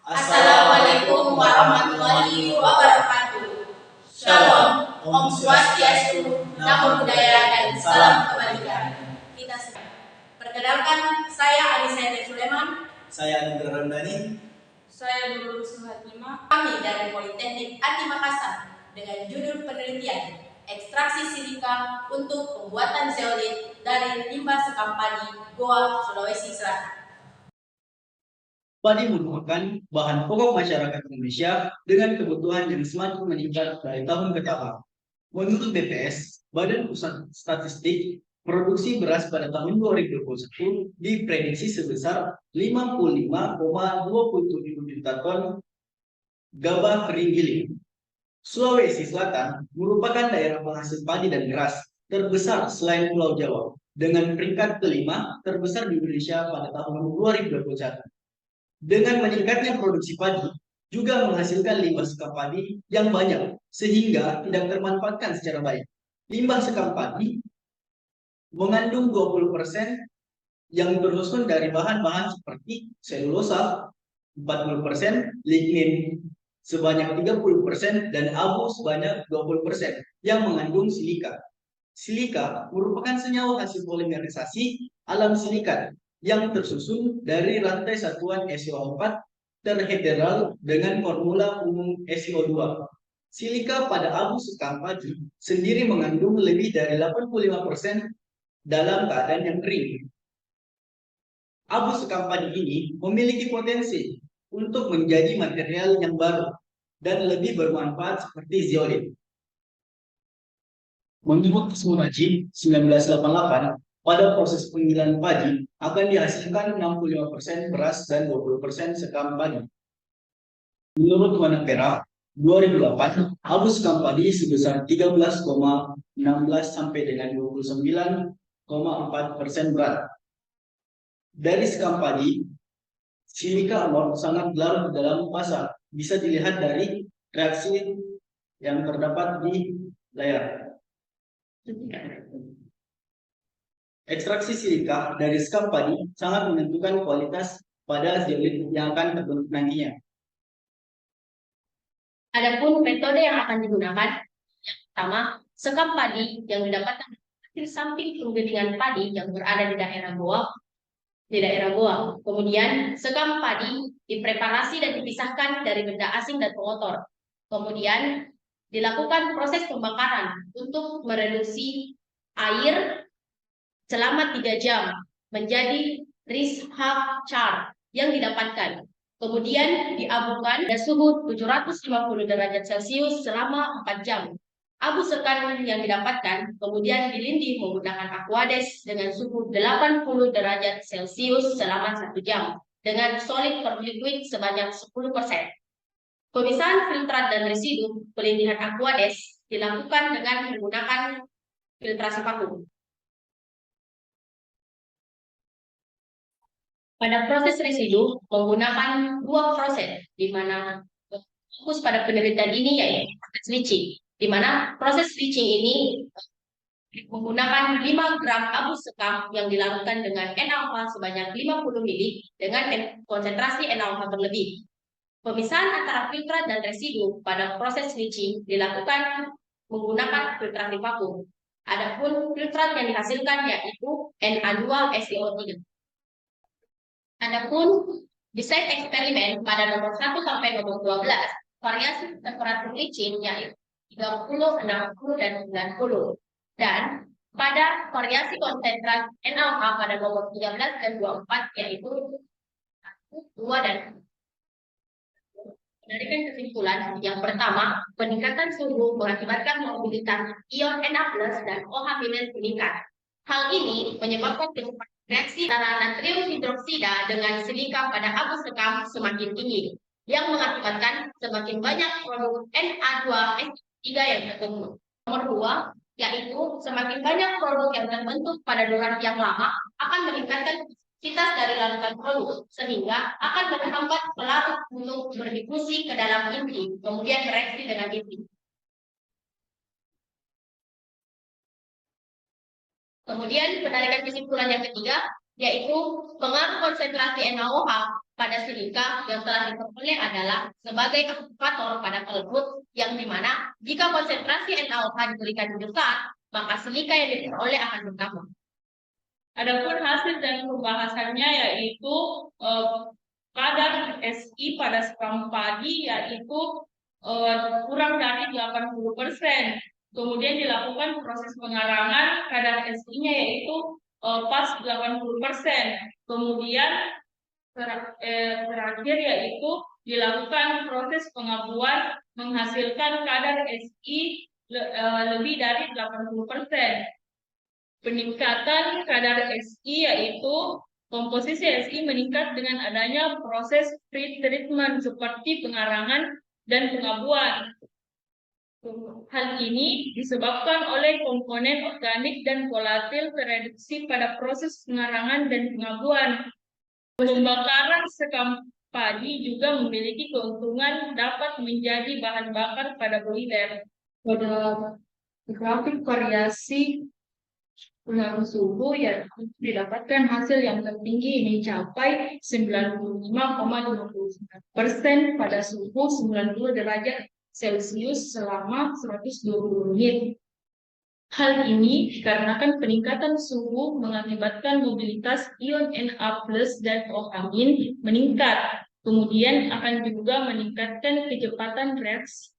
Assalamualaikum warahmatullahi wabarakatuh. Shalom, Om Swastiastu, Namo Buddhaya, dan salam kebajikan. Kita perkenalkan, saya Anissa Suleman. Saya Indra Ramdhani. Saya Nurul Suhatima. Kami dari Politeknik Ati Makassar dengan judul penelitian ekstraksi silika untuk pembuatan zeolit dari limbah sekam padi Goa, Sulawesi Selatan. Padi merupakan bahan pokok masyarakat Indonesia dengan kebutuhan yang semakin meningkat dari tahun ke tahun. Menurut BPS, Badan Pusat Statistik, produksi beras pada tahun 2021 diprediksi sebesar 55,27 juta ton gabah kering giling. Sulawesi Selatan merupakan daerah penghasil padi dan beras terbesar selain Pulau Jawa, dengan peringkat kelima terbesar di Indonesia pada tahun 2021. Dengan meningkatnya produksi padi, juga menghasilkan limbah sekam padi yang banyak, sehingga tidak termanfaatkan secara baik. Limbah sekam padi mengandung 20% yang tersusun dari bahan-bahan seperti selulosa, 40%, lignin sebanyak 30%, dan abu sebanyak 20% yang mengandung silika. Silika merupakan senyawa hasil polimerisasi alam silikat yang tersusun dari rantai satuan SiO4 terhedral dengan formula umum SiO2. Silika pada abu sekam padi sendiri mengandung lebih dari 85% dalam keadaan yang kering. Abu sekam padi ini memiliki potensi untuk menjadi material yang baru dan lebih bermanfaat seperti zeolit. Menurut Sunaji 1988, pada proses penggilingan padi akan dihasilkan 65% beras dan 20% sekam padi. Menurut Wanapera 2008, abu sekam padi sebesar 13,16 sampai dengan 29,4% berat. Dari sekam padi, silika amor sangat larut dalam fasa. Bisa dilihat dari reaksi yang terdapat di layar. Ekstraksi silika dari sekam padi sangat menentukan kualitas pada zeolit yang akan terbentuk nantinya. Adapun metode yang akan digunakan, pertama, sekam padi yang didapatkan hasil samping penggilingan padi yang berada di daerah Goa. Kemudian, sekam padi dipreparasi dan dipisahkan dari benda asing dan pengotor. Kemudian, dilakukan proses pembakaran untuk mereduksi air selama 3 jam menjadi Rishab char yang didapatkan. Kemudian diabukan pada suhu 750 derajat Celcius selama 4 jam. Abu sekam yang didapatkan kemudian dilindih menggunakan aquades dengan suhu 80 derajat Celcius selama 1 jam dengan solid per liquid sebanyak 10%. Pemisahan filtrat dan residu pelindihan aquades dilakukan dengan menggunakan filtrasi vakum. Pada proses residu menggunakan 2 proses, di mana fokus pada penelitian ini yaitu proses leaching, di mana proses leaching ini menggunakan 5 gram abu sekam yang dilarutkan dengan N-alpha sebanyak 50 mili dengan konsentrasi N-alpha berlebih. Pemisahan antara filtrat dan residu pada proses leaching dilakukan menggunakan filtrasi vakum. Adapun filtrat yang dihasilkan yaitu Na2SiO3. Adapun desain eksperimen pada nomor 1 sampai nomor 12, variasi temperatur leaching yaitu 30, 60, dan 90. Dan pada variasi konsentrasi N-alpha pada nomor 13 dan 24 yaitu 2 dan 1. Menarikkan kesimpulan yang pertama, peningkatan suhu mengakibatkan mobilitas ion Na+ dan OH- meningkat. Hal ini menyebabkan kecepatan reaksi antara natrium hidroksida dengan silika pada abu sekam semakin tinggi, yang mengakibatkan semakin banyak produk Na2SO3 yang terbentuk. Nomor 2, yaitu semakin banyak produk yang terbentuk pada durasi yang lama akan meningkatkan viscositas dari larutan produk, sehingga akan menghambat pelarut untuk berdifusi ke dalam inti, kemudian bereaksi dengan inti. Kemudian penarikan kesimpulan yang ketiga, yaitu pengaruh konsentrasi NaOH pada silika yang telah diperoleh adalah sebagai aktivator pada pelebut, yang dimana jika konsentrasi NaOH diberikan di dekat, maka silika yang diperoleh akan bertambah. Adapun hasil dari pembahasannya yaitu kadar Si pada sekam padi yaitu kurang dari 80%. Kemudian dilakukan proses pengarangan, kadar Si-nya yaitu pas 80%. Kemudian terakhir yaitu dilakukan proses pengabuan menghasilkan kadar Si lebih dari 80%. Peningkatan kadar Si yaitu komposisi Si meningkat dengan adanya proses pretreatment seperti pengarangan dan pengabuan. Hal ini disebabkan oleh komponen organik dan volatil tereduksi pada proses pengarangan dan pengabuan. Pembakaran sekam padi juga memiliki keuntungan dapat menjadi bahan bakar pada boiler. Pada grafik variasi pengaruh suhu ya didapatkan hasil yang tertinggi mencapai 95,59% pada suhu 90 derajat Celcius selama 120 menit. Hal ini dikarenakan peningkatan suhu mengakibatkan mobilitas ion Na+ dan OH- meningkat. Kemudian akan juga meningkatkan kecepatan reaksi.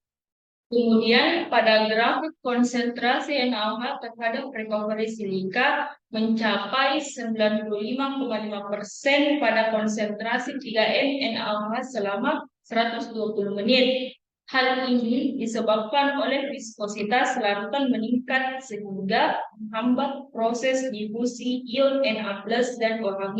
Kemudian pada grafik konsentrasi NaOH terhadap recovery silika mencapai 95,5% pada konsentrasi 3N NaOH selama 120 menit. Hal ini disebabkan oleh viskositas larutan meningkat sehingga menghambat proses difusi ion Na+ dan OH-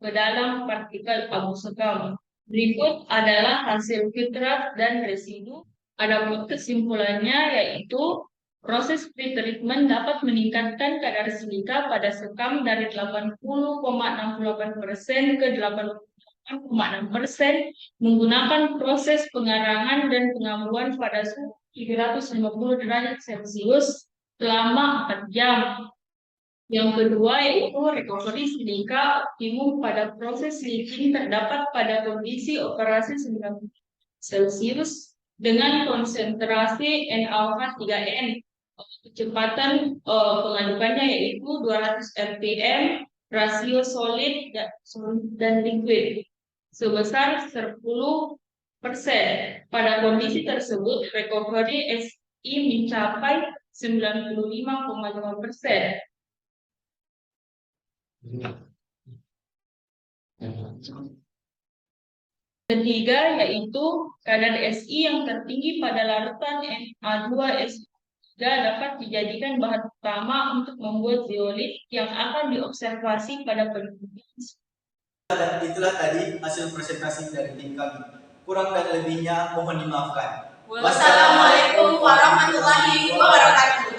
ke dalam partikel abu sekam. Berikut adalah hasil filtrat dan residu. Adapun kesimpulannya yaitu proses pretreatment dapat meningkatkan kadar silika pada sekam dari 80,68% ke 86,6% menggunakan proses pengarangan dan pengabuan pada suhu 350 derajat Celcius selama 4 jam. Yang kedua yaitu recovery silika optimum pada proses leaching terdapat pada kondisi operasi 90 Celcius dengan konsentrasi NaOH 3N. Kecepatan pengadukannya yaitu 200 rpm, rasio solid dan liquid sebesar 10%. Pada kondisi tersebut, recovery Si mencapai 95,5%. Ketiga yaitu kadar Si yang tertinggi pada larutan Na2SO3 dapat dijadikan bahan utama untuk membuat zeolit yang akan diobservasi pada penelitian. Dan itulah tadi hasil presentasi dari tim kami. Kurang dan lebihnya mohon dimaafkan. Wassalamualaikum warahmatullahi wabarakatuh.